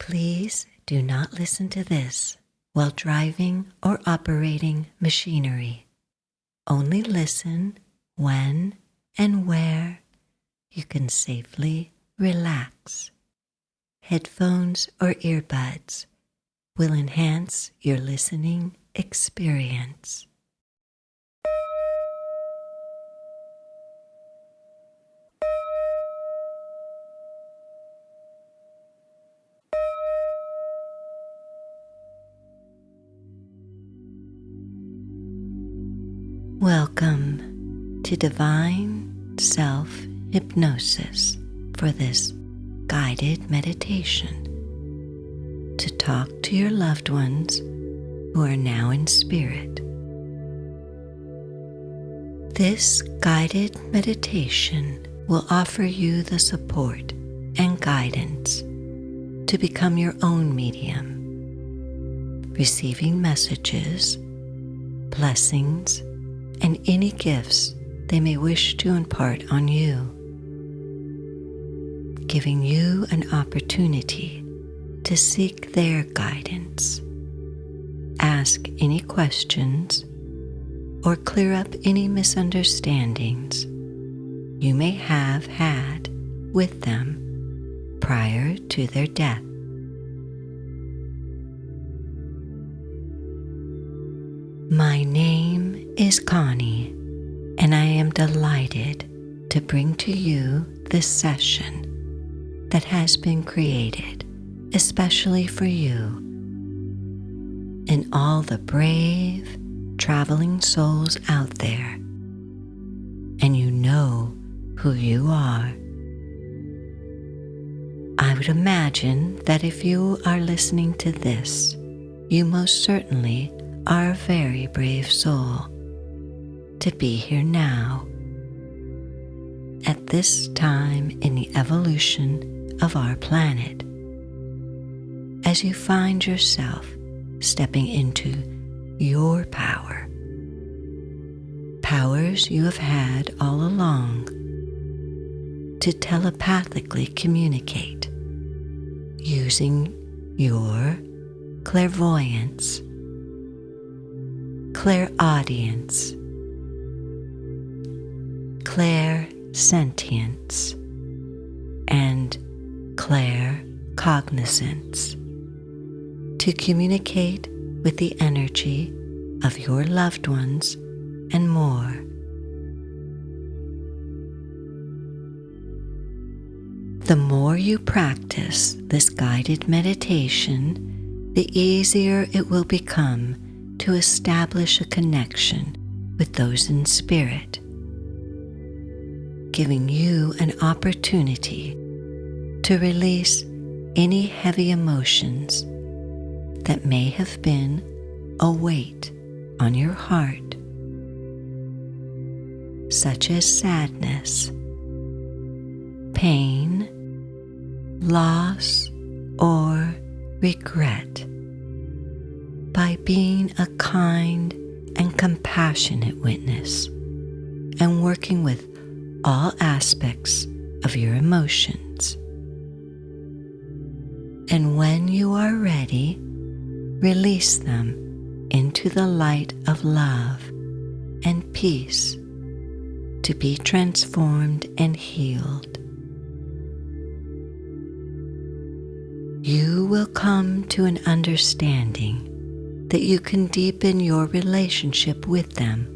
Please do not listen to this while driving or operating machinery. Only listen when and where you can safely relax. Headphones or earbuds will enhance your listening experience. Welcome to Divine Self-Hypnosis for this guided meditation to talk to your loved ones who are now in spirit. This guided meditation will offer you the support and guidance to become your own medium, receiving messages, blessings, and any gifts they may wish to impart on you, giving you an opportunity to seek their guidance, ask any questions, or clear up any misunderstandings you may have had with them prior to their death. My name is Connie, and I am delighted to bring to you this session that has been created especially for you and all the brave, traveling souls out there, and you know who you are. I would imagine that if you are listening to this, you most certainly are a very brave soul to be here now, at this time in the evolution of our planet, as you find yourself stepping into your power, powers you have had all along, to telepathically communicate using your clairvoyance, clairaudience, clairsentience, and claircognizance to communicate with the energy of your loved ones and more. The more you practice this guided meditation, the easier it will become to establish a connection with those in spirit, giving you an opportunity to release any heavy emotions that may have been a weight on your heart, such as sadness, pain, loss, or regret, by being a kind and compassionate witness and working with all aspects of your emotions. And when you are ready, release them into the light of love and peace to be transformed and healed. You will come to an understanding that you can deepen your relationship with them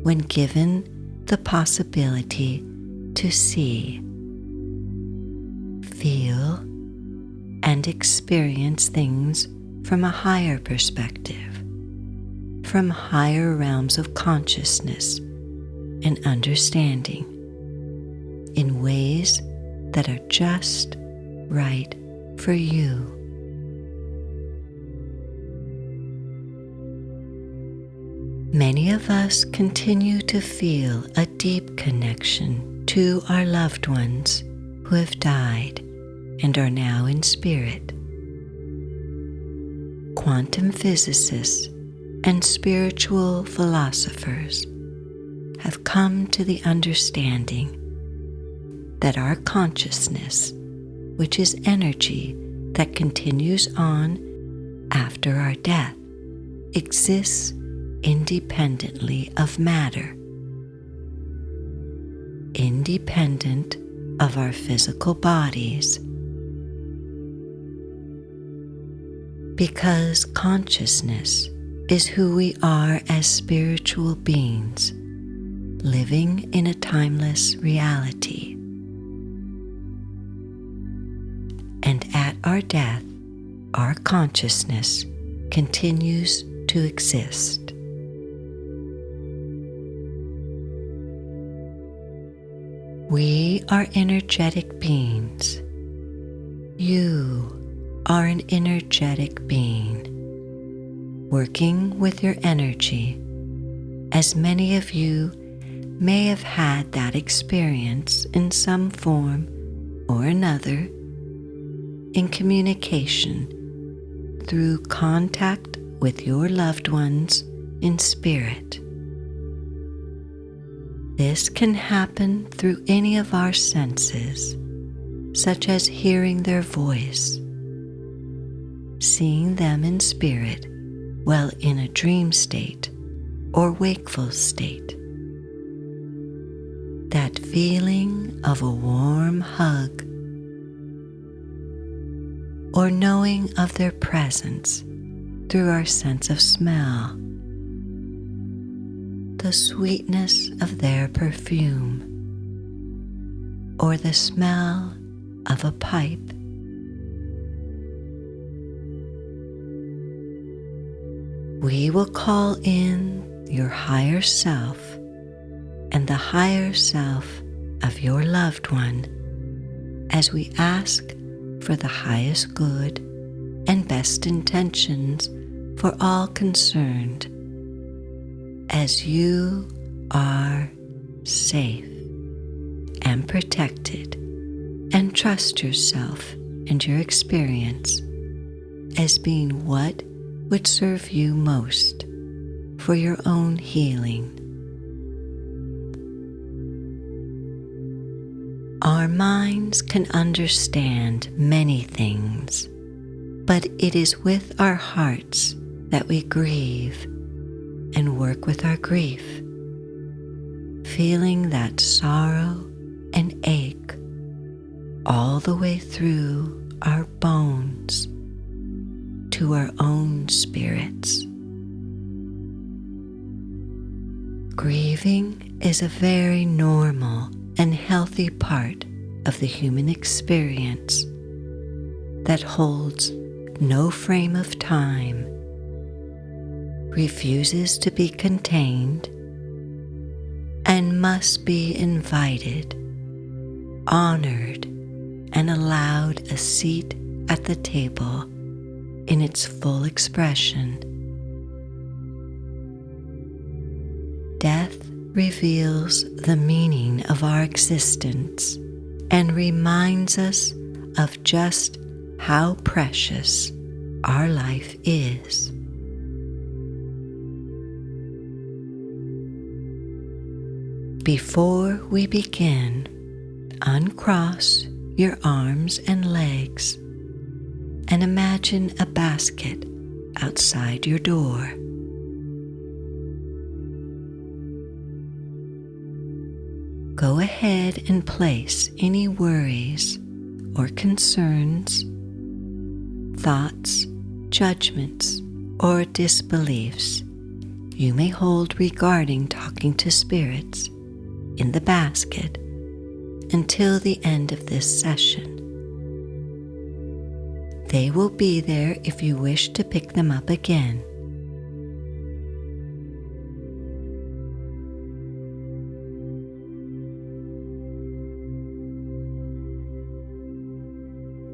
when given the possibility to see, feel, and experience things from a higher perspective, from higher realms of consciousness and understanding, in ways that are just right for you. Many of us continue to feel a deep connection to our loved ones who have died and are now in spirit. Quantum physicists and spiritual philosophers have come to the understanding that our consciousness, which is energy that continues on after our death exists independently of matter, independent of our physical bodies, because consciousness is who we are as spiritual beings living in a timeless reality. And at our death, our consciousness continues to exist. We are energetic beings. You are an energetic being, working with your energy, as many of you may have had that experience in some form or another in communication through contact with your loved ones in spirit. This can happen through any of our senses, such as hearing their voice, seeing them in spirit while in a dream state or wakeful state. That feeling of a warm hug, or knowing of their presence through our sense of smell, the sweetness of their perfume, or the smell of a pipe. We will call in your higher self and the higher self of your loved one as we ask for the highest good and best intentions for all concerned, as you are safe and protected, and trust yourself and your experience as being what would serve you most for your own healing. Our minds can understand many things, but it is with our hearts that we grieve and work with our grief, feeling that sorrow and ache all the way through our bones to our own spirits. Grieving is a very normal and healthy part of the human experience that holds no frame of time, refuses to be contained, and must be invited, honored, and allowed a seat at the table in its full expression. Death reveals the meaning of our existence and reminds us of just how precious our life is. Before we begin, uncross your arms and legs and imagine a basket outside your door. Go ahead and place any worries or concerns, thoughts, judgments, or disbeliefs you may hold regarding talking to spirits in the basket until the end of this session. They will be there if you wish to pick them up again.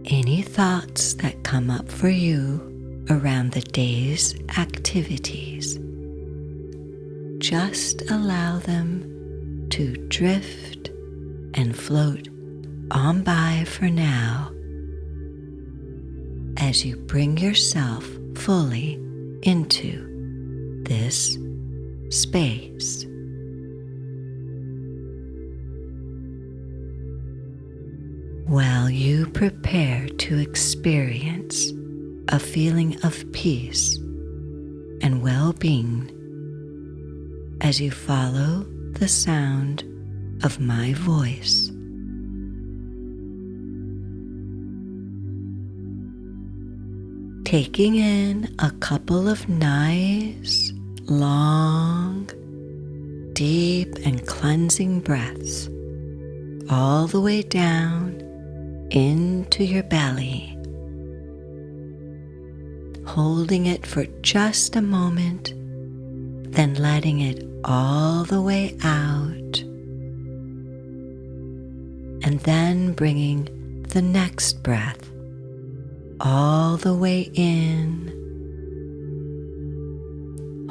Any thoughts that come up for you around the day's activities, just allow them to drift and float on by for now as you bring yourself fully into this space. While you prepare to experience a feeling of peace and well-being as you follow the sound of my voice. Taking in a couple of nice, long, deep and cleansing breaths all the way down into your belly. Holding it for just a moment, then letting it all the way out, and then bringing the next breath all the way in,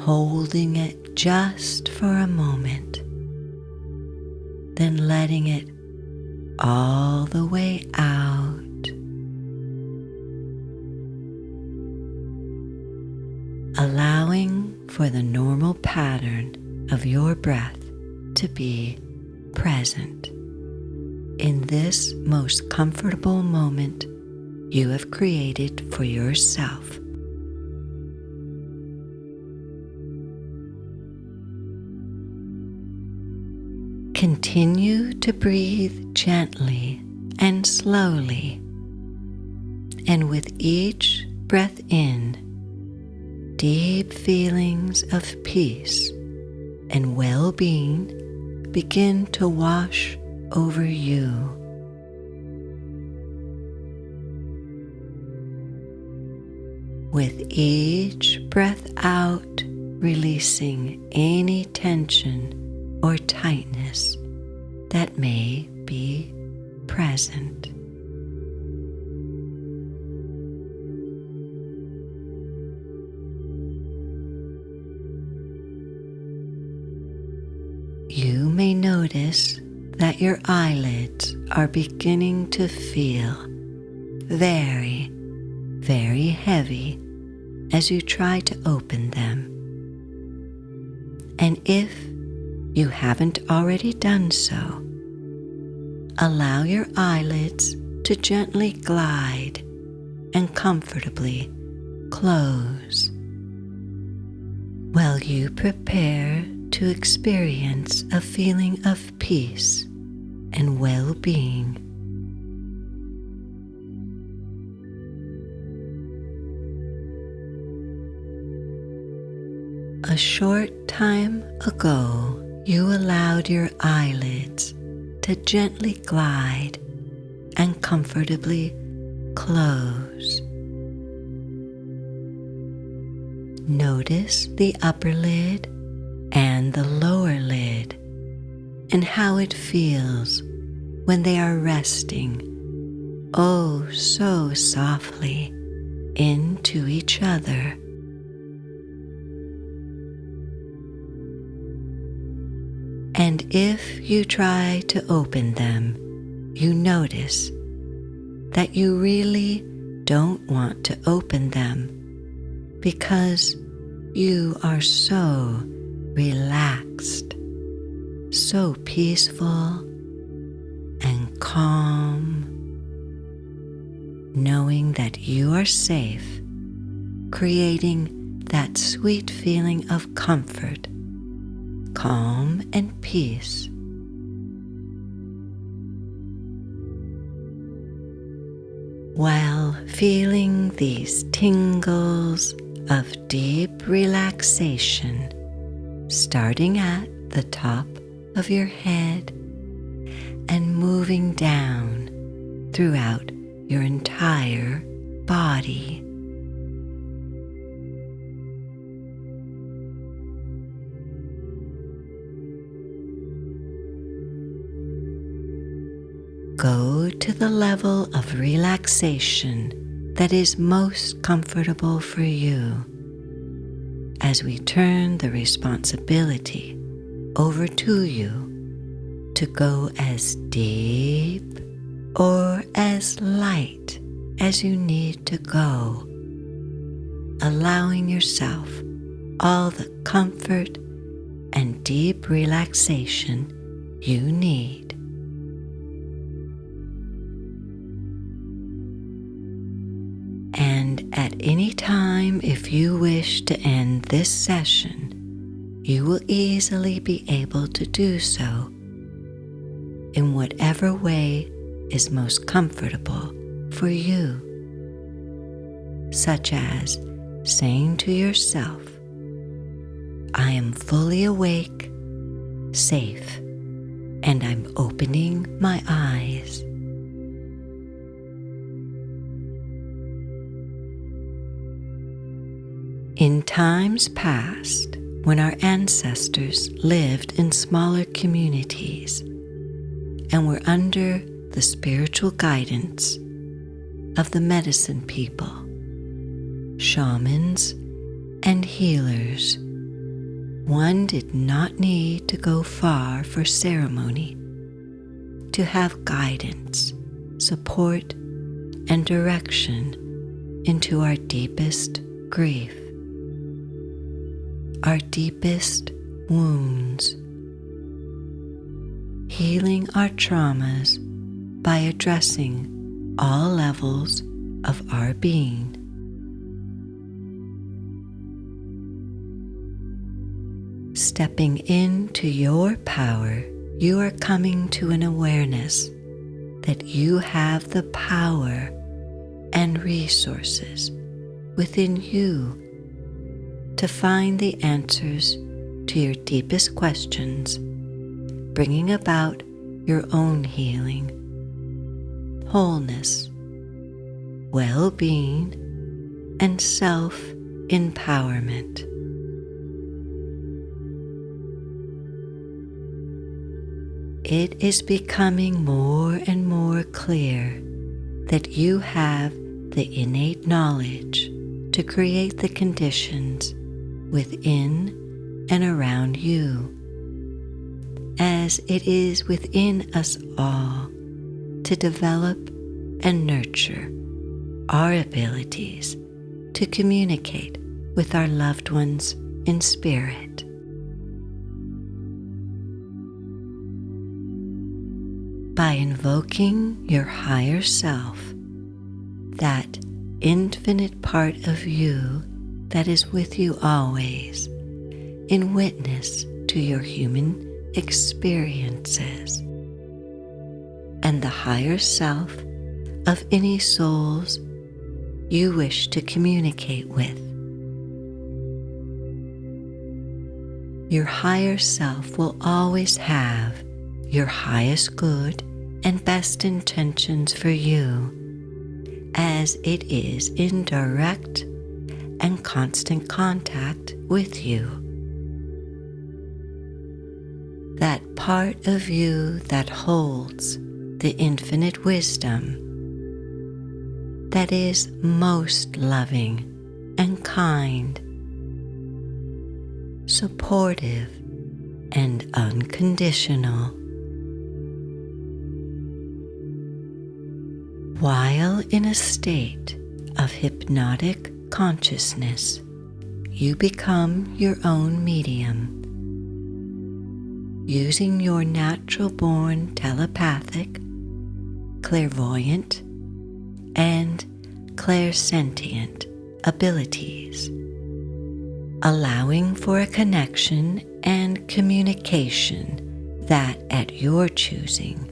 holding it just for a moment, then letting it all the way out. Allowing for the normal pattern of your breath to be present in this most comfortable moment you have created for yourself. Continue to breathe gently and slowly, and with each breath in, deep feelings of peace and well-being begin to wash over you. With each breath out, releasing any tension or tightness that may be present. You may notice that your eyelids are beginning to feel very, very heavy as you try to open them. And if you haven't already done so, allow your eyelids to gently glide and comfortably close while you prepare to experience a feeling of peace and well-being. A short time ago, you allowed your eyelids to gently glide and comfortably close. Notice the upper lid and the lower lid and how it feels when they are resting oh so softly into each other. And if you try to open them, you notice that you really don't want to open them because you are so relaxed, so peaceful and calm, knowing that you are safe, creating that sweet feeling of comfort, calm and peace. While feeling these tingles of deep relaxation starting at the top of your head and moving down throughout your entire body. Go to the level of relaxation that is most comfortable for you as we turn the responsibility over to you to go as deep or as light as you need to go, allowing yourself all the comfort and deep relaxation you need. And at any time, if you wish to end this session, you will easily be able to do so in whatever way is most comfortable for you, such as saying to yourself, "I am fully awake, safe, and I'm opening my eyes." In times past, when our ancestors lived in smaller communities and were under the spiritual guidance of the medicine people, shamans, and healers, one did not need to go far for ceremony to have guidance, support, and direction into our deepest grief, our deepest wounds, healing our traumas by addressing all levels of our being. Stepping into your power, you are coming to an awareness that you have the power and resources within you to find the answers to your deepest questions, bringing about your own healing, wholeness, well-being, and self-empowerment. It is becoming more and more clear that you have the innate knowledge to create the conditions within and around you, as it is within us all to develop and nurture our abilities to communicate with our loved ones in spirit. By invoking your higher self, that infinite part of you that is with you always, in witness to your human experiences, and the higher self of any souls you wish to communicate with. Your higher self will always have your highest good and best intentions for you, as it is in direct and constant contact with you. That part of you that holds the infinite wisdom, that is most loving and kind, supportive and unconditional. While in a state of hypnotic consciousness, you become your own medium, using your natural-born telepathic, clairvoyant, and clairsentient abilities, allowing for a connection and communication that at your choosing,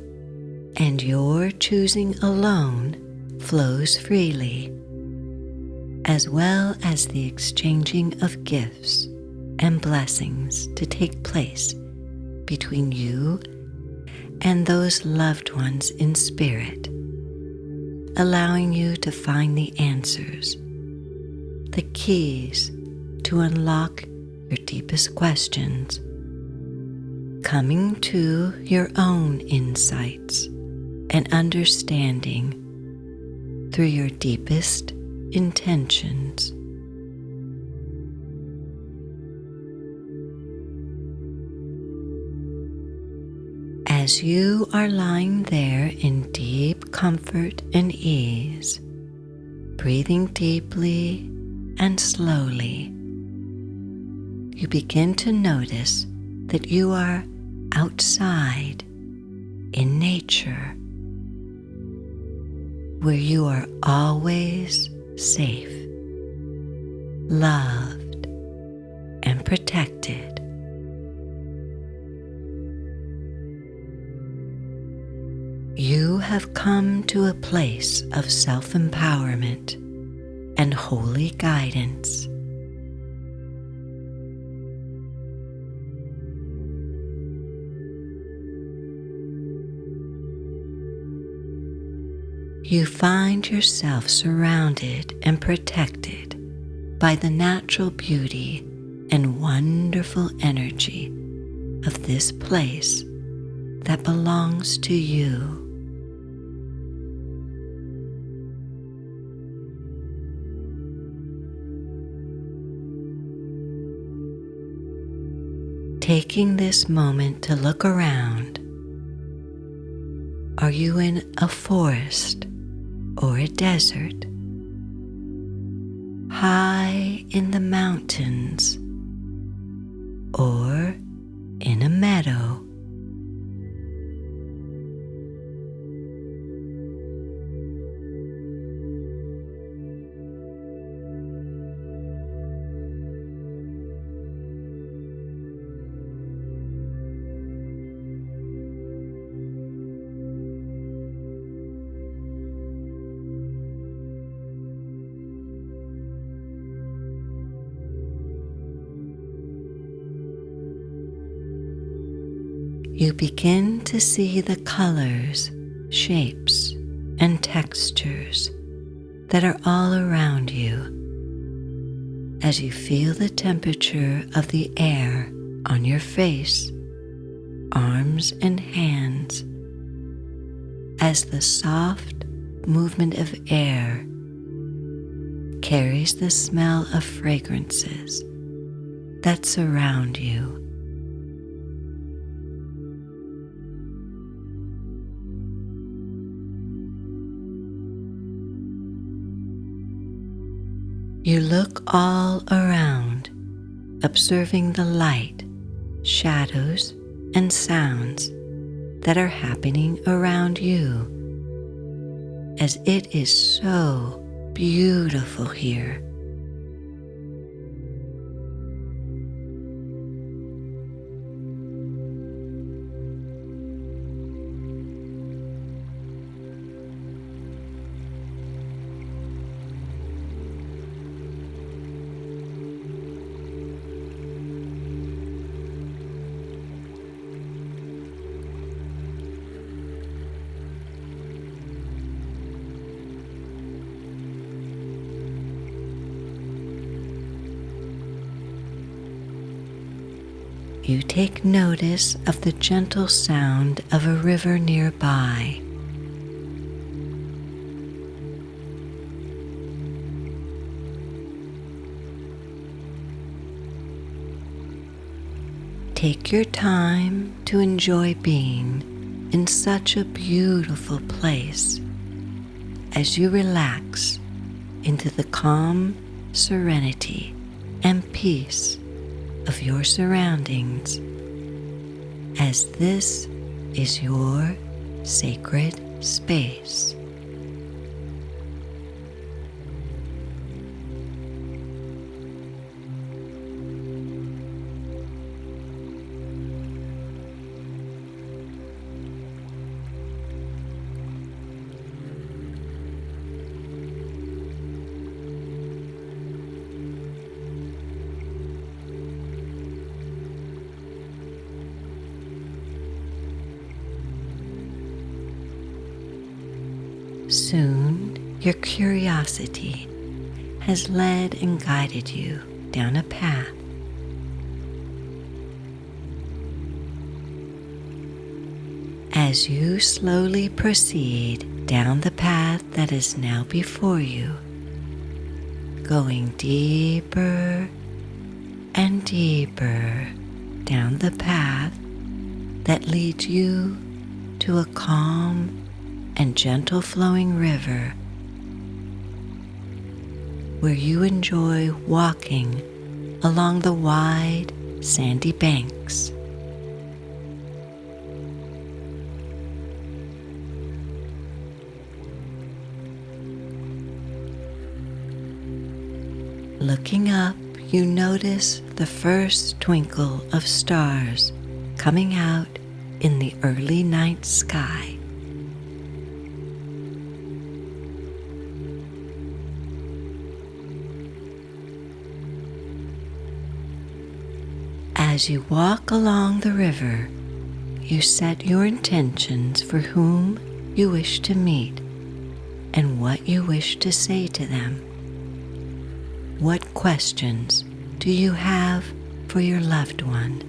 and your choosing alone, flows freely, as well as the exchanging of gifts and blessings to take place between you and those loved ones in spirit, allowing you to find the answers, the keys to unlock your deepest questions, coming to your own insights and understanding through your deepest intentions. As you are lying there in deep comfort and ease, breathing deeply and slowly, you begin to notice that you are outside in nature, where you are always safe, loved, and protected. You have come to a place of self-empowerment and holy guidance. You find yourself surrounded and protected by the natural beauty and wonderful energy of this place that belongs to you. Taking this moment to look around, are you in a forest or a desert? High in the mountains or in a meadow? You begin to see the colors, shapes, and textures that are all around you as you feel the temperature of the air on your face, arms, and hands, as the soft movement of air carries the smell of fragrances that surround you. You look all around, observing the light, shadows, and sounds that are happening around you, as it is so beautiful here. You take notice of the gentle sound of a river nearby. Take your time to enjoy being in such a beautiful place as you relax into the calm serenity and peace of your surroundings, as this is your sacred space. Soon, your curiosity has led and guided you down a path. As you slowly proceed down the path that is now before you, going deeper and deeper down the path that leads you to a calm and gentle flowing river where you enjoy walking along the wide sandy banks. Looking up, you notice the first twinkle of stars coming out in the early night sky. As you walk along the river, you set your intentions for whom you wish to meet and what you wish to say to them. What questions do you have for your loved one?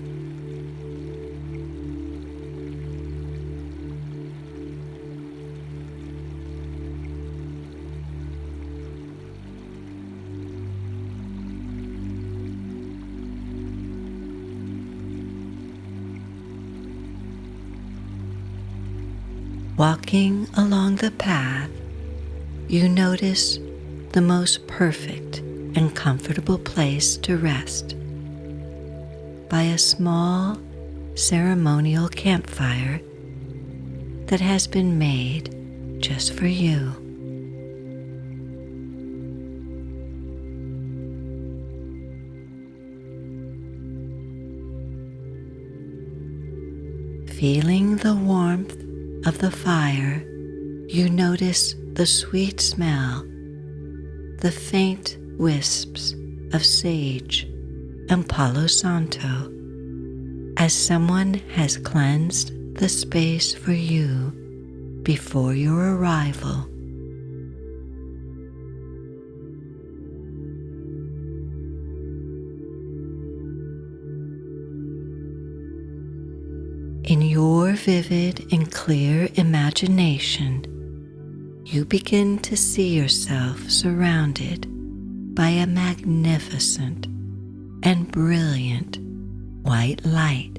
Walking along the path, you notice the most perfect and comfortable place to rest by a small ceremonial campfire that has been made just for you. Feeling the warmth of the fire, you notice the sweet smell, the faint wisps of sage and Palo Santo, as someone has cleansed the space for you before your arrival. In your vivid and clear imagination, you begin to see yourself surrounded by a magnificent and brilliant white light.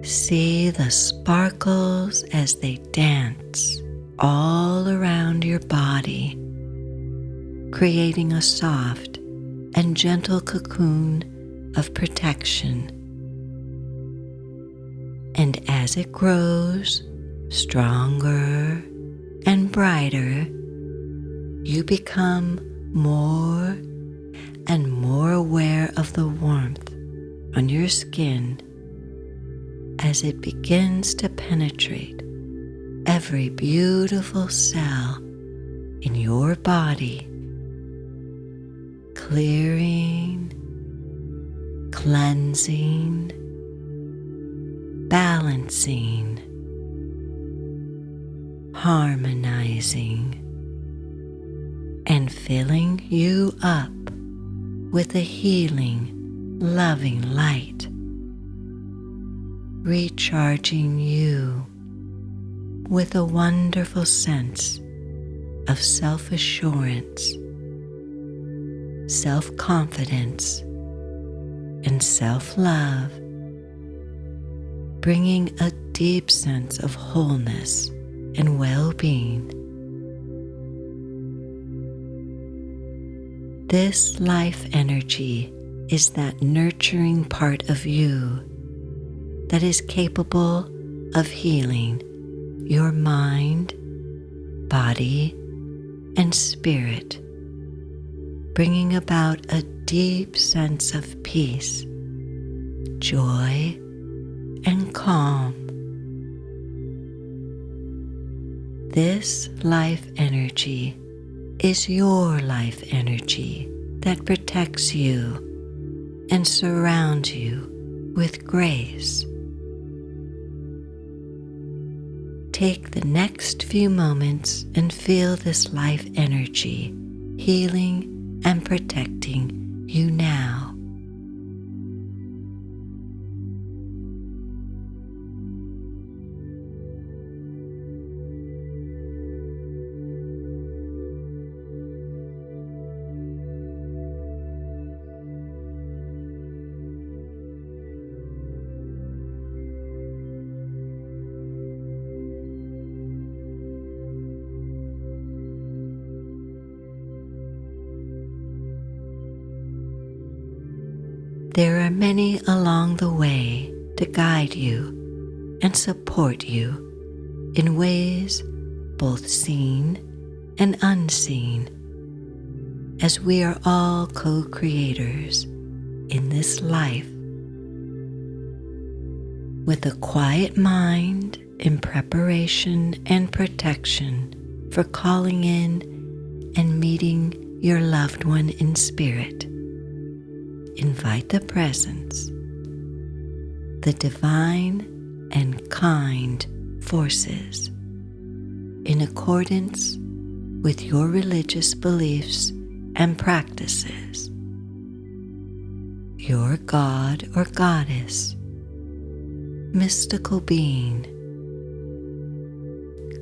See the sparkles as they dance all around your body, creating a soft and gentle cocoon of protection. And as it grows stronger and brighter, you become more and more aware of the warmth on your skin as it begins to penetrate every beautiful cell in your body, clearing, cleansing, balancing, harmonizing, and filling you up with a healing, loving light, recharging you with a wonderful sense of self-assurance, self-confidence, and self-love, bringing a deep sense of wholeness and well-being. This life energy is that nurturing part of you that is capable of healing your mind, body, and spirit, bringing about a deep sense of peace, joy, and calm. This life energy is your life energy that protects you and surrounds you with grace. Take the next few moments and feel this life energy healing and protecting you now. There are many along the way to guide you and support you in ways both seen and unseen, as we are all co-creators in this life. With a quiet mind in preparation and protection for calling in and meeting your loved one in spirit, invite the presence, the divine and kind forces, in accordance with your religious beliefs and practices, your God or Goddess, mystical being,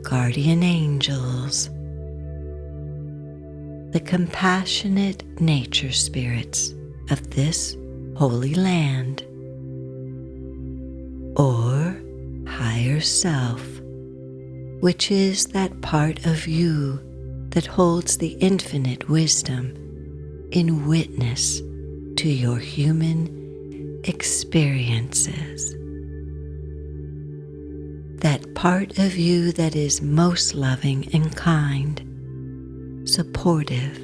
guardian angels, the compassionate nature spirits of this holy land, or higher self, which is that part of you that holds the infinite wisdom in witness to your human experiences. That part of you that is most loving and kind, supportive,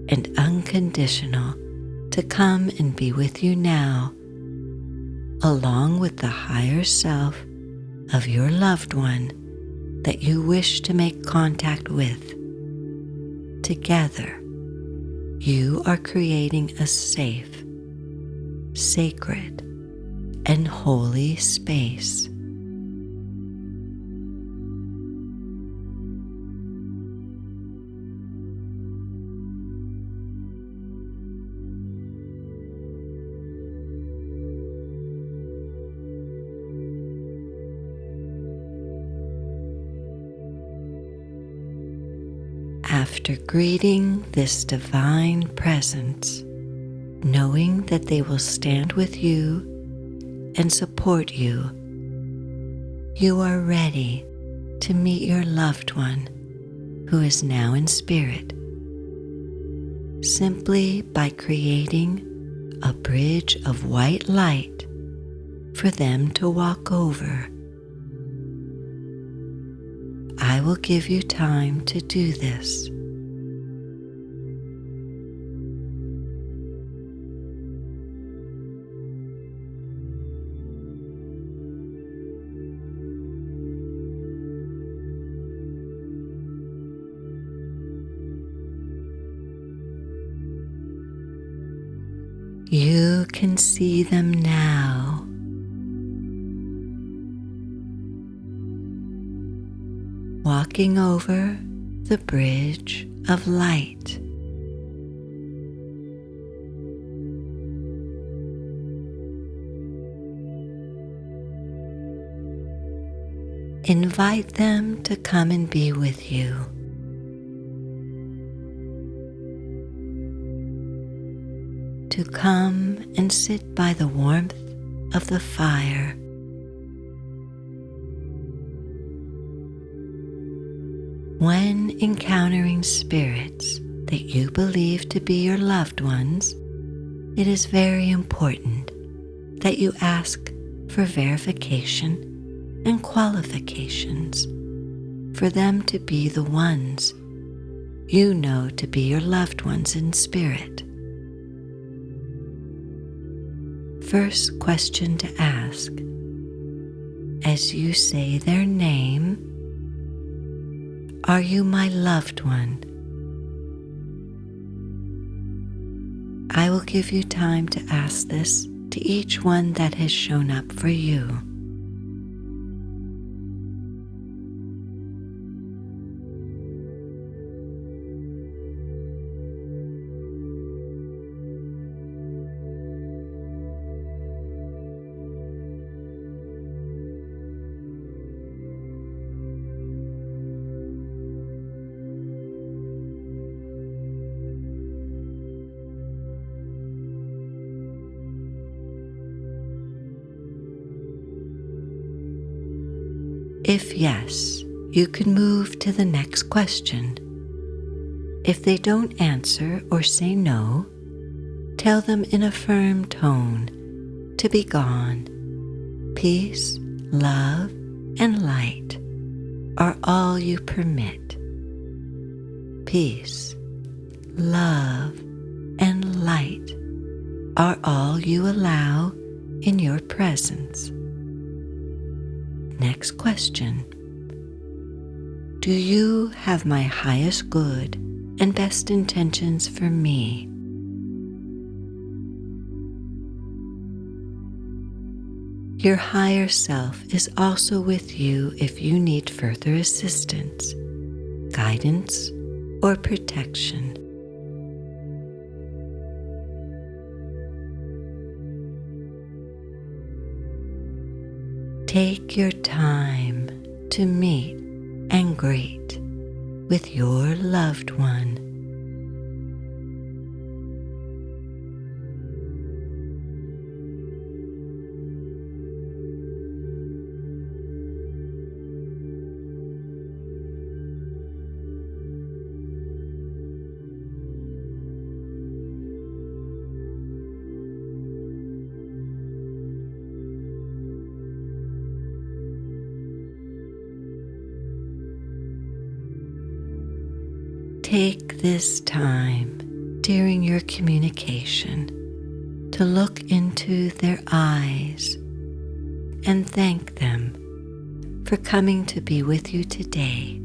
and unconditional to come and be with you now, along with the higher self of your loved one that you wish to make contact with. Together, you are creating a safe, sacred, and holy space. After greeting this divine presence, knowing that they will stand with you and support you, you are ready to meet your loved one who is now in spirit, simply by creating a bridge of white light for them to walk over. I will give you time to do this. You can see them now. Walking over the bridge of light. Invite them to come and be with you. To come and sit by the warmth of the fire. When encountering spirits that you believe to be your loved ones, it is very important that you ask for verification and qualifications for them to be the ones you know to be your loved ones in spirit. First question to ask, as you say their name: are you my loved one? I will give you time to ask this to each one that has shown up for you. If yes, you can move to the next question. If they don't answer or say no, tell them in a firm tone to be gone. Peace, love and light are all you permit. Peace, love, and light are all you allow in your presence. Next question. Do you have my highest good and best intentions for me? Your higher self is also with you if you need further assistance, guidance, or protection. Take your time to meet and greet with your loved one. Take this time during your communication to look into their eyes and thank them for coming to be with you today.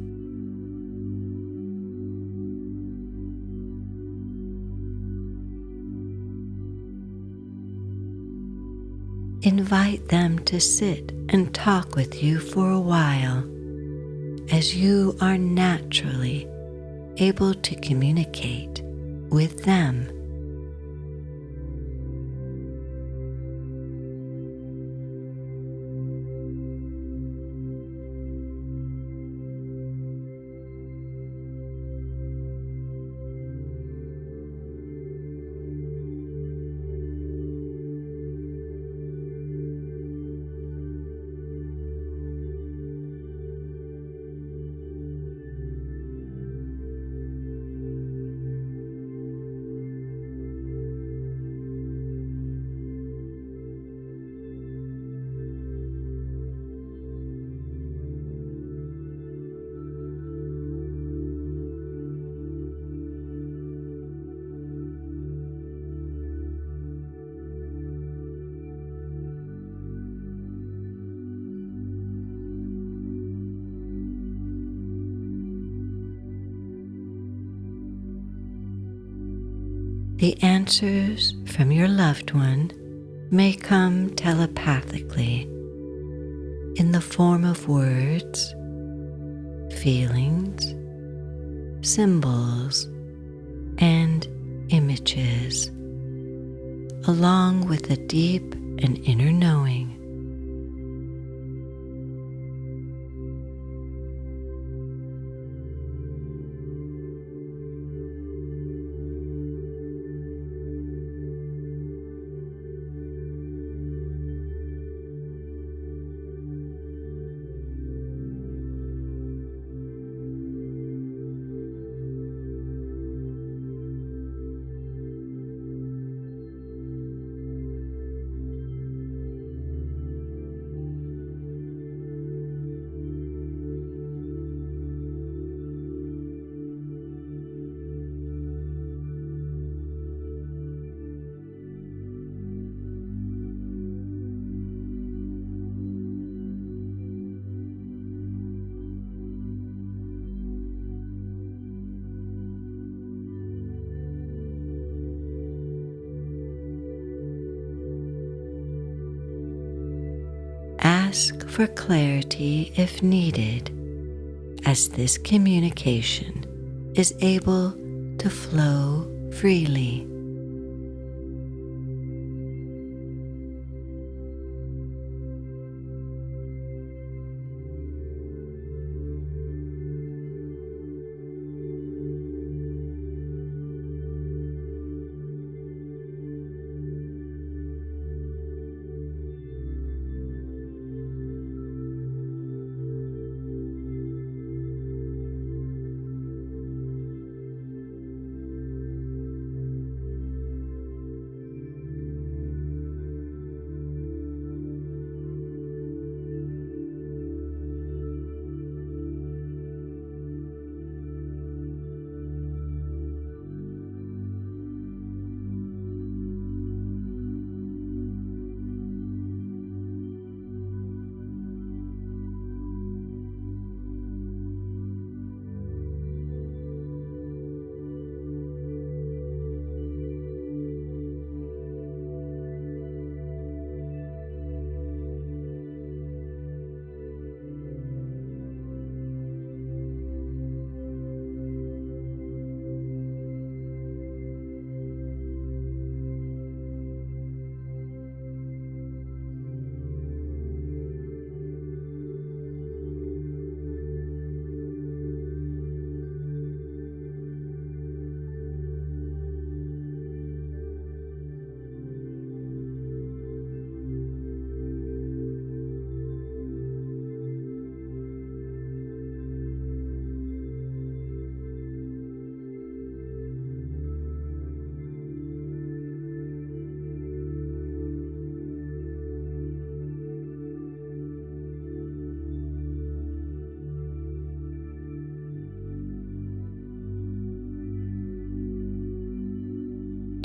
Invite them to sit and talk with you for a while, as you are naturally able to communicate with them. The answers from your loved one may come telepathically in the form of words, feelings, symbols, and images, along with a deep and inner knowing. Ask for clarity if needed, as this communication is able to flow freely.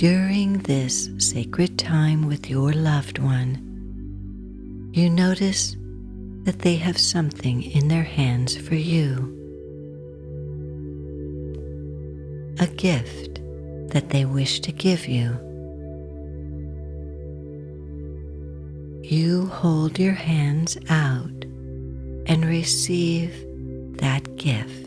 During this sacred time with your loved one, you notice that they have something in their hands for you, a gift that they wish to give you. You hold your hands out and receive that gift.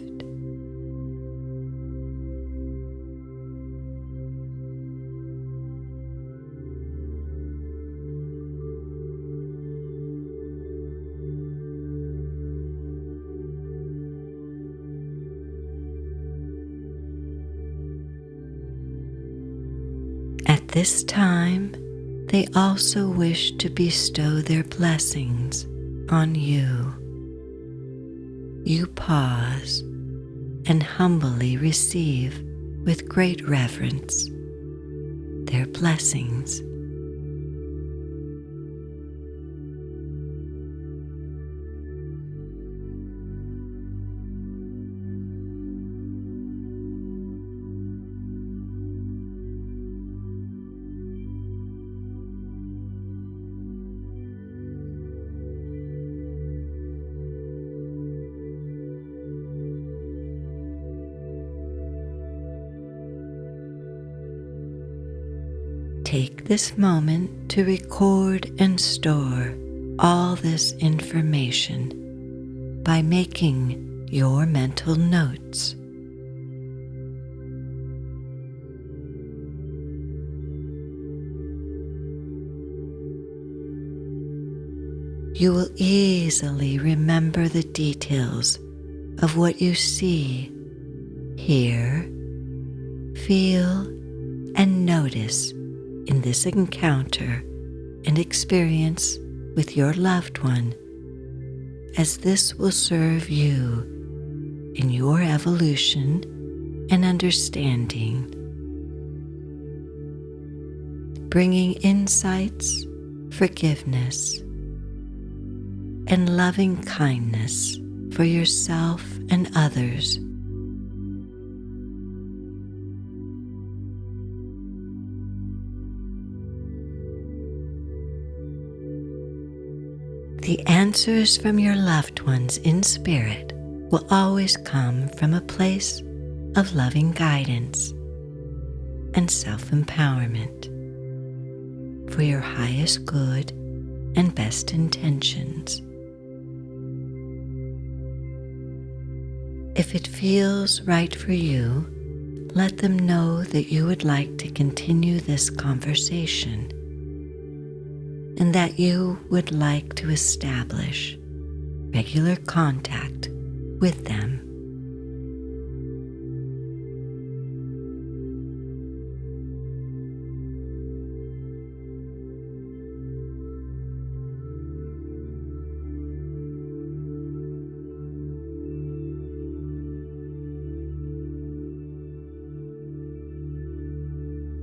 At this time, they also wish to bestow their blessings on you. You pause and humbly receive with great reverence their blessings. Take this moment to record and store all this information by making your mental notes. You will easily remember the details of what you see, hear, feel, and notice in this encounter and experience with your loved one, as this will serve you in your evolution and understanding, bringing insights, forgiveness, and loving kindness for yourself and others. The answers from your loved ones in spirit will always come from a place of loving guidance and self-empowerment for your highest good and best intentions. If it feels right for you, let them know that you would like to continue this conversation and that you would like to establish regular contact with them.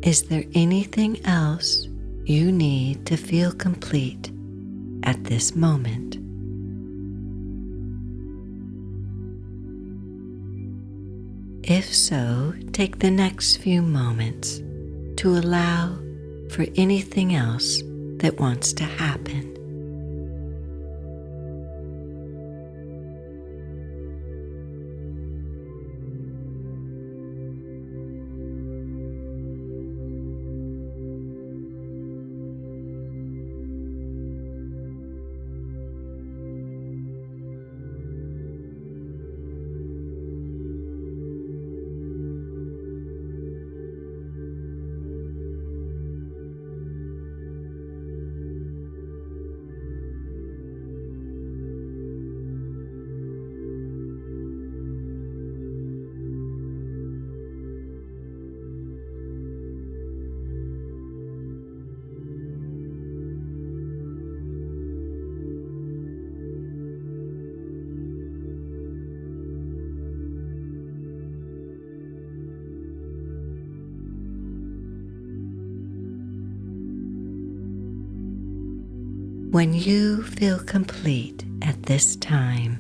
Is there anything else you need to feel complete at this moment? If so, take the next few moments to allow for anything else that wants to happen. When you feel complete at this time,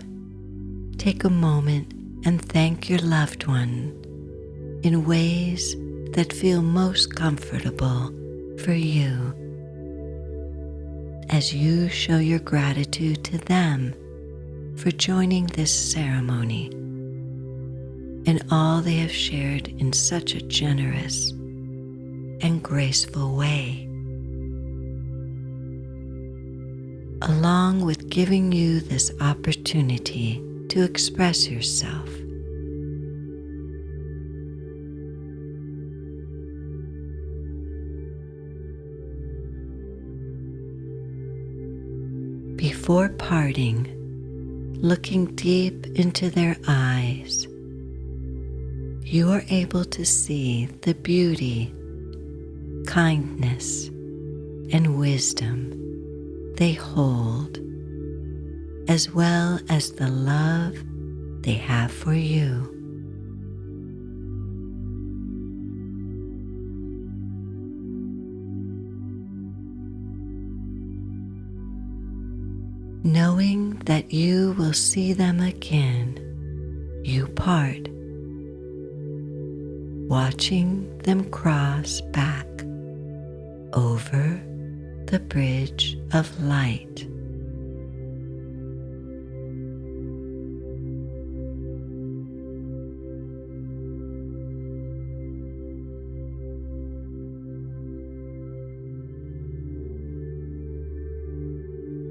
take a moment and thank your loved one in ways that feel most comfortable for you, as you show your gratitude to them for joining this ceremony and all they have shared in such a generous and graceful way, along with giving you this opportunity to express yourself. Before parting, looking deep into their eyes, you are able to see the beauty, kindness, and wisdom they hold, as well as the love they have for you. Knowing that you will see them again, you part, watching them cross back over the bridge of light.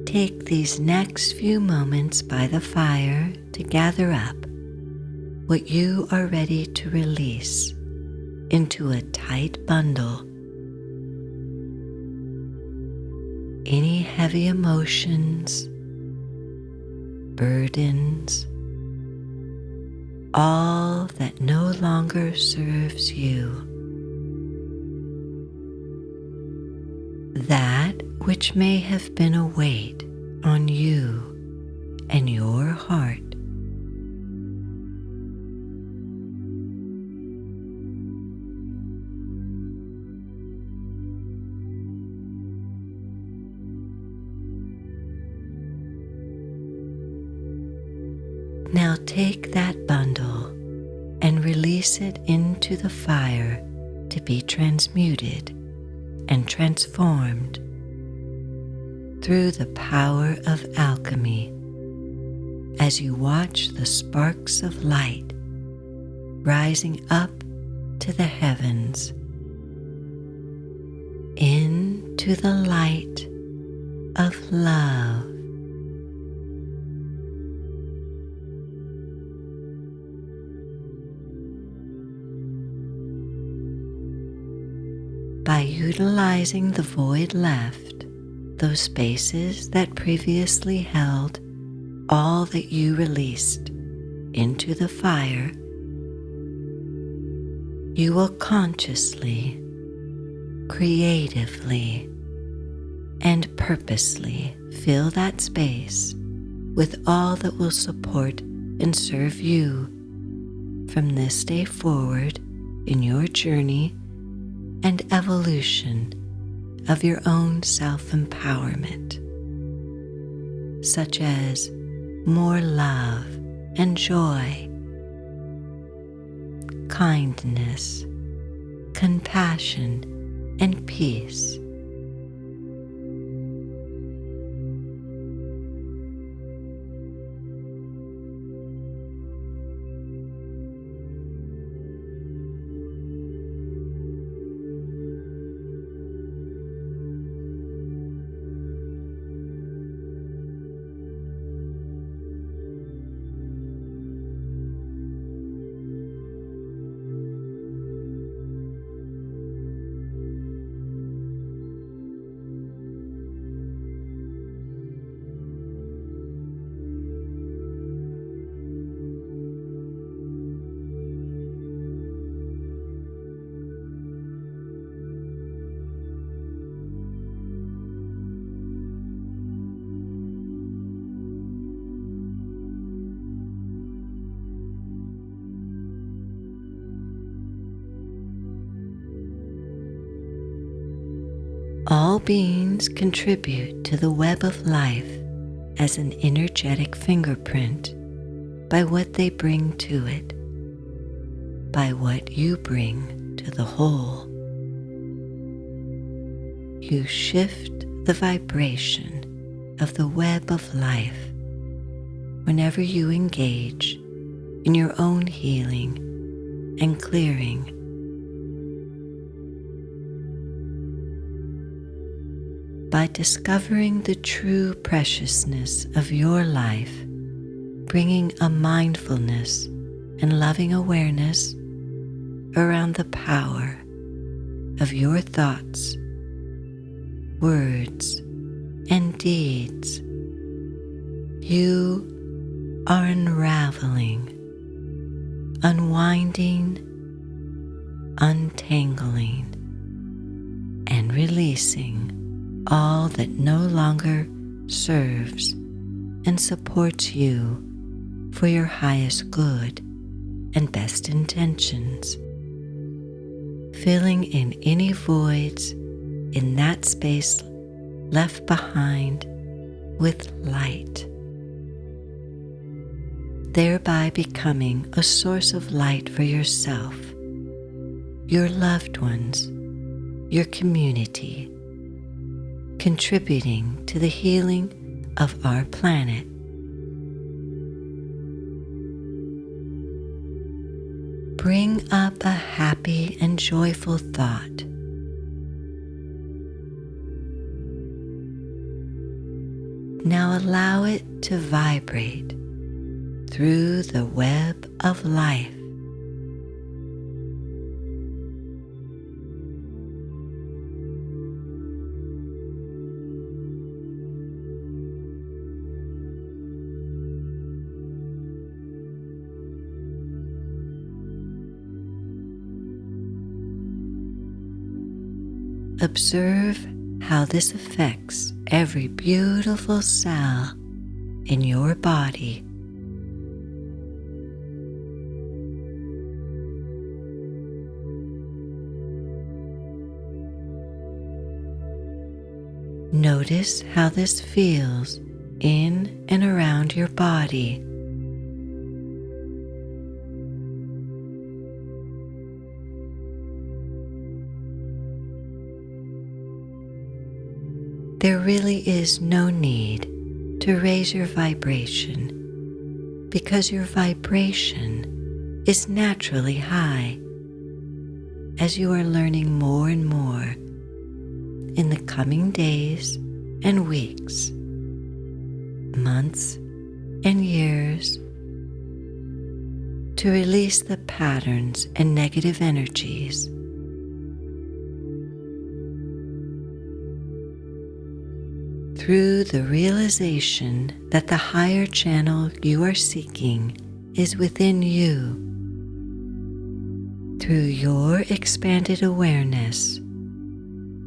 Take these next few moments by the fire to gather up what you are ready to release into a tight bundle. Any heavy emotions, burdens, all that no longer serves you, that which may have been a weight on you and your heart. Now take that bundle and release it into the fire to be transmuted and transformed through the power of alchemy, as you watch the sparks of light rising up to the heavens, into the light of love. By utilizing the void left, those spaces that previously held all that you released into the fire, you will consciously, creatively, and purposely fill that space with all that will support and serve you from this day forward in your journey and evolution of your own self-empowerment, such as more love and joy, kindness, compassion, and peace. All beings contribute to the web of life as an energetic fingerprint by what they bring to it, by what you bring to the whole. You shift the vibration of the web of life whenever you engage in your own healing and clearing. By discovering the true preciousness of your life, bringing a mindfulness and loving awareness around the power of your thoughts, words, and deeds, you are unraveling, unwinding, untangling, and releasing all that no longer serves and supports you for your highest good and best intentions, filling in any voids in that space left behind with light, thereby becoming a source of light for yourself, your loved ones, your community, contributing to the healing of our planet. Bring up a happy and joyful thought. Now allow it to vibrate through the web of life. Observe how this affects every beautiful cell in your body. Notice how this feels in and around your body. There really is no need to raise your vibration because your vibration is naturally high as you are learning more and more in the coming days and weeks, months and years to release the patterns and negative energies. Through the realization that the higher channel you are seeking is within you, through your expanded awareness,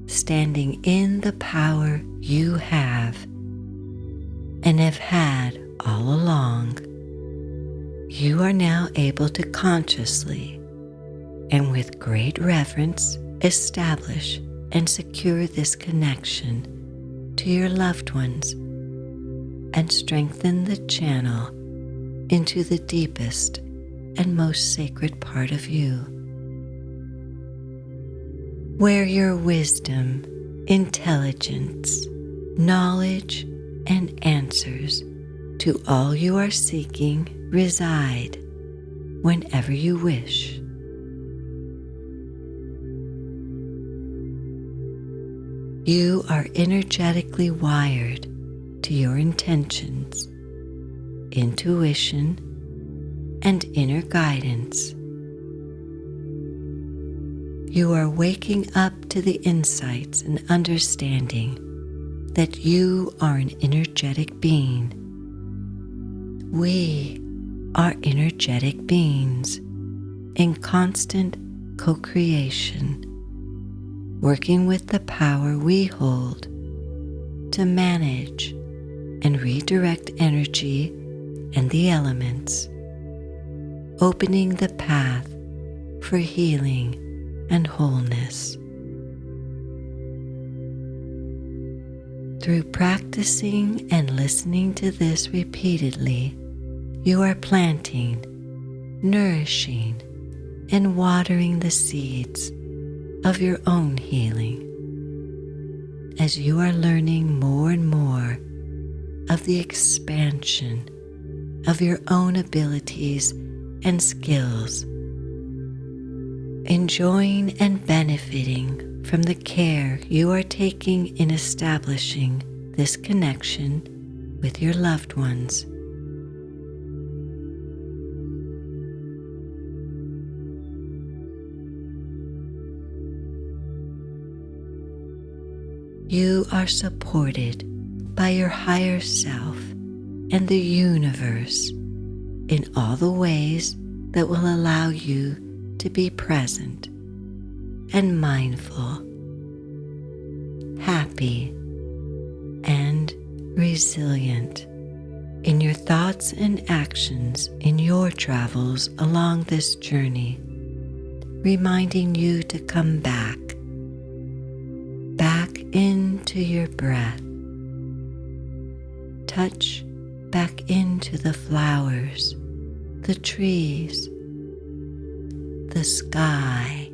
standing in the power you have and have had all along, you are now able to consciously and with great reverence establish and secure this connection to your loved ones and strengthen the channel into the deepest and most sacred part of you, where your wisdom, intelligence, knowledge, and answers to all you are seeking reside whenever you wish. You are energetically wired to your intentions, intuition, and inner guidance. You are waking up to the insights and understanding that you are an energetic being. We are energetic beings in constant co-creation, working with the power we hold to manage and redirect energy and the elements, opening the path for healing and wholeness. Through practicing and listening to this repeatedly, you are planting, nourishing, and watering the seeds of your own healing as you are learning more and more of the expansion of your own abilities and skills, enjoying and benefiting from the care you are taking in establishing this connection with your loved ones. You are supported by your higher self and the universe in all the ways that will allow you to be present and mindful, happy, and resilient in your thoughts and actions in your travels along this journey, reminding you to come back into your breath. Touch back into the flowers, the trees, the sky,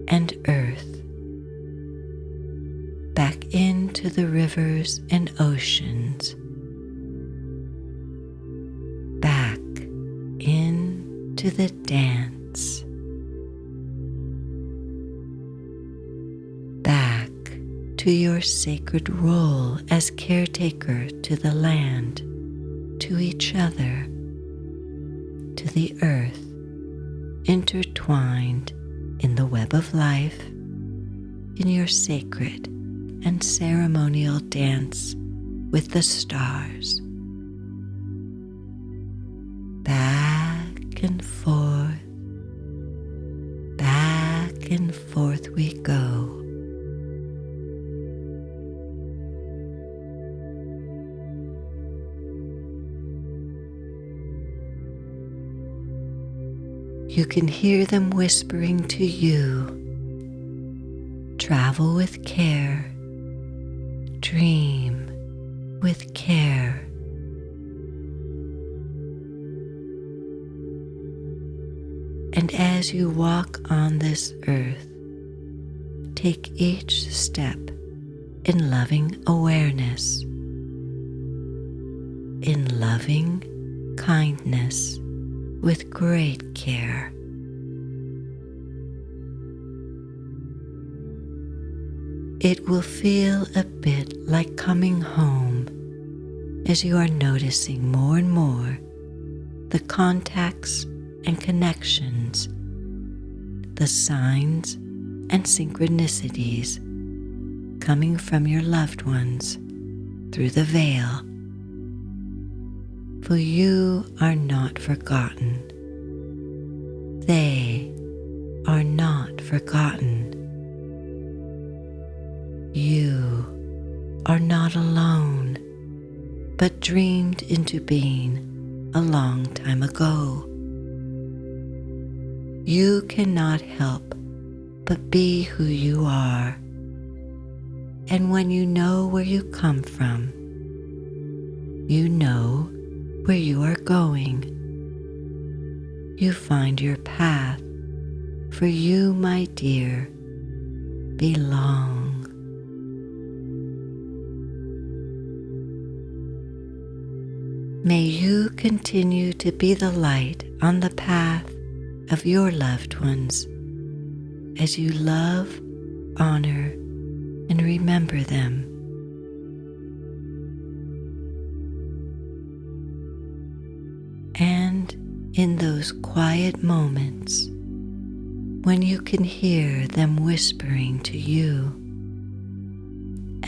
and earth. Back into the rivers and oceans. Back into the dance. Back to your sacred role as caretaker to the land, to each other, to the earth, intertwined in the web of life, in your sacred and ceremonial dance with the stars. Back and forth we go. You can hear them whispering to you, travel with care, dream with care. And as you walk on this earth, take each step in loving awareness, in loving kindness, with great care. It will feel a bit like coming home as you are noticing more and more the contacts and connections, the signs and synchronicities coming from your loved ones through the veil. For you are not forgotten. They are not forgotten. You are not alone, but dreamed into being a long time ago. You cannot help but be who you are. And when you know where you come from, you know where you are going. You find your path, for you, my dear, belong. May you continue to be the light on the path of your loved ones as you love, honor, and remember them. And in those quiet moments when you can hear them whispering to you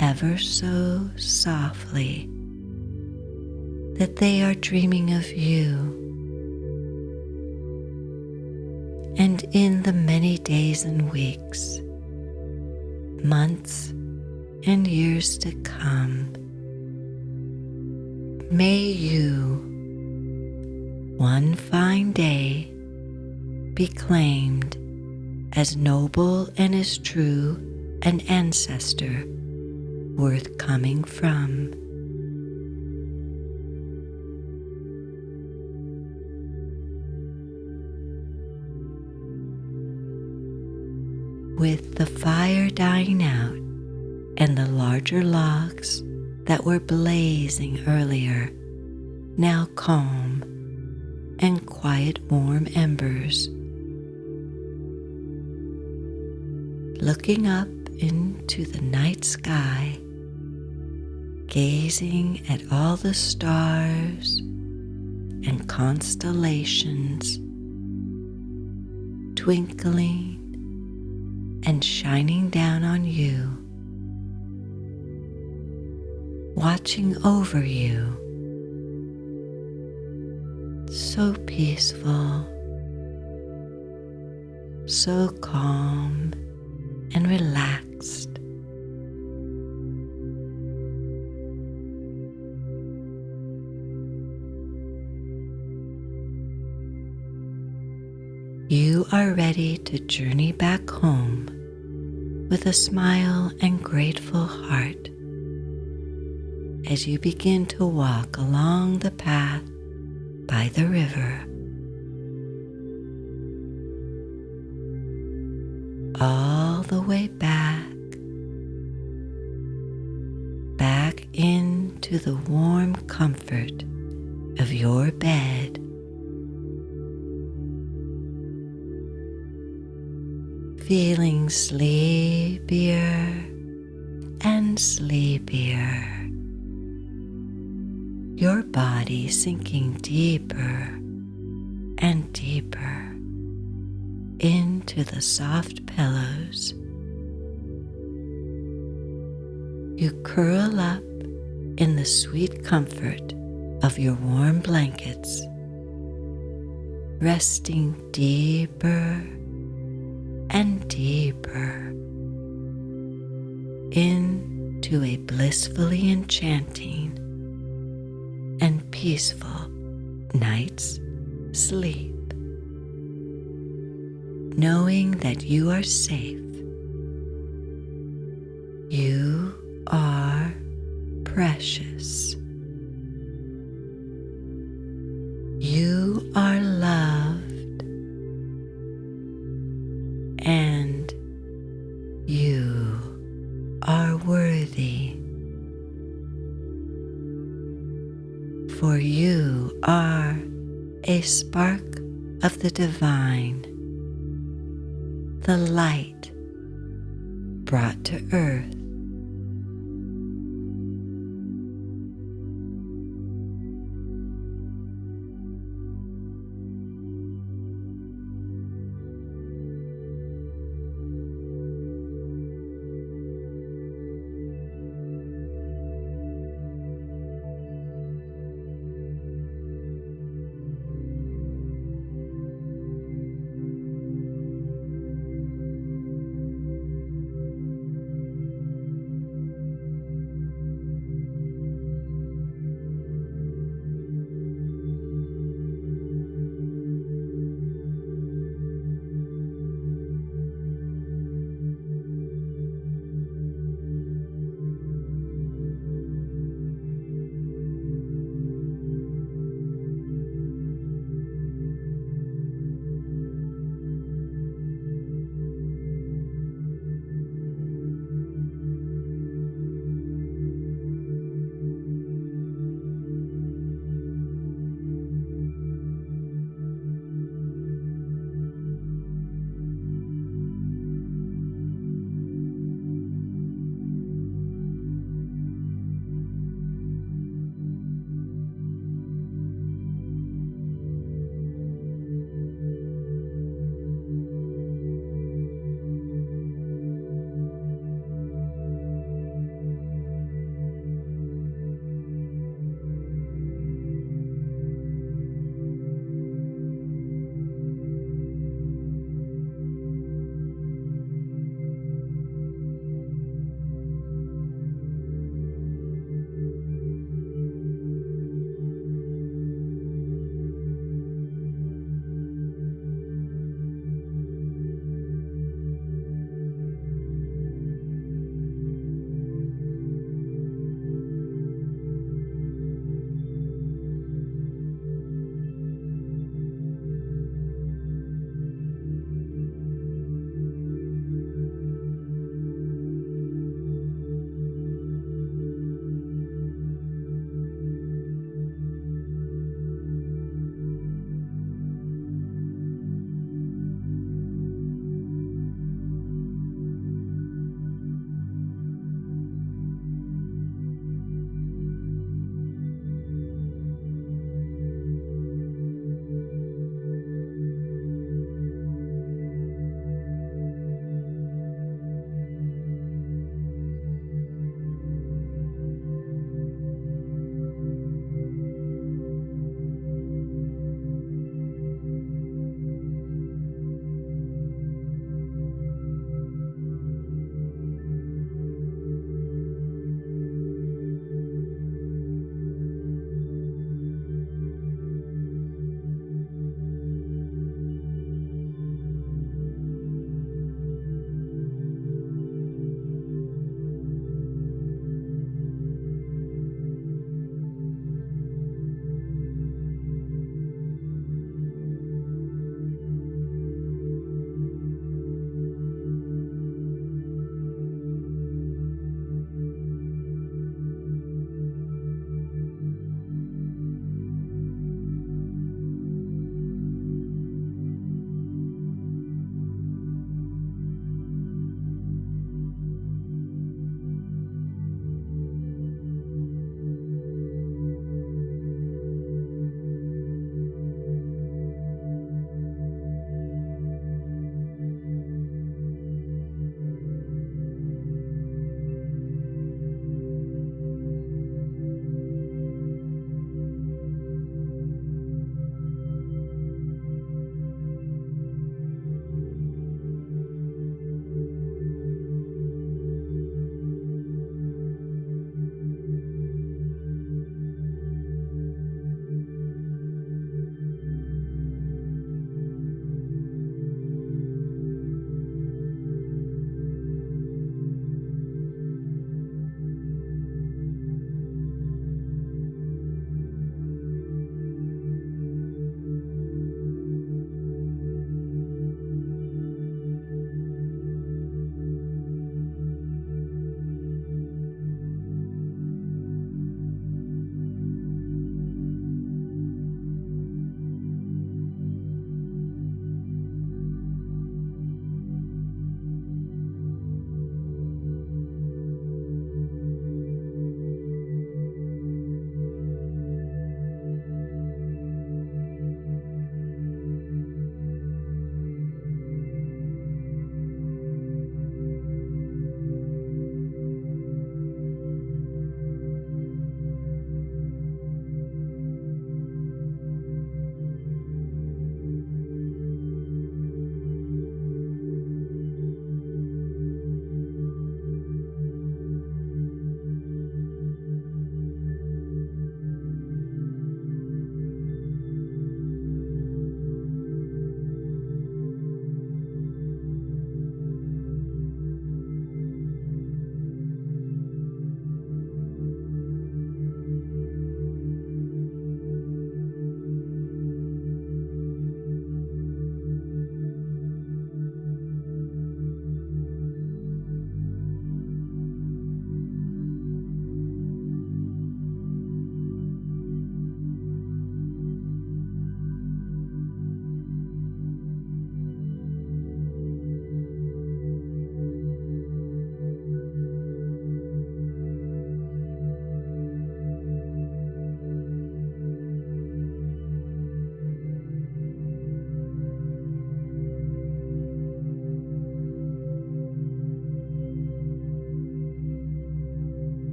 ever so softly that they are dreaming of you, and in the many days and weeks, months and years to come, may you one fine day be claimed as noble and as true an ancestor worth coming from. with the fire dying out and the larger logs that were blazing earlier now calm and quiet warm embers. Looking up into the night sky, gazing at all the stars and constellations twinkling and shining down on you, watching over you, so peaceful, so calm and relaxed. You are ready to journey back home with a smile and grateful heart as you begin to walk along the path by the river. All the way back into the warm comfort of your bed. Feeling sleepier and sleepier. Your body sinking deeper and deeper into the soft pillows. You curl up in the sweet comfort of your warm blankets, resting deeper and deeper into a blissfully enchanting and peaceful night's sleep, knowing that you are safe. You are precious. You are loved, and you are worthy. For you are a spark of the divine, the light brought to earth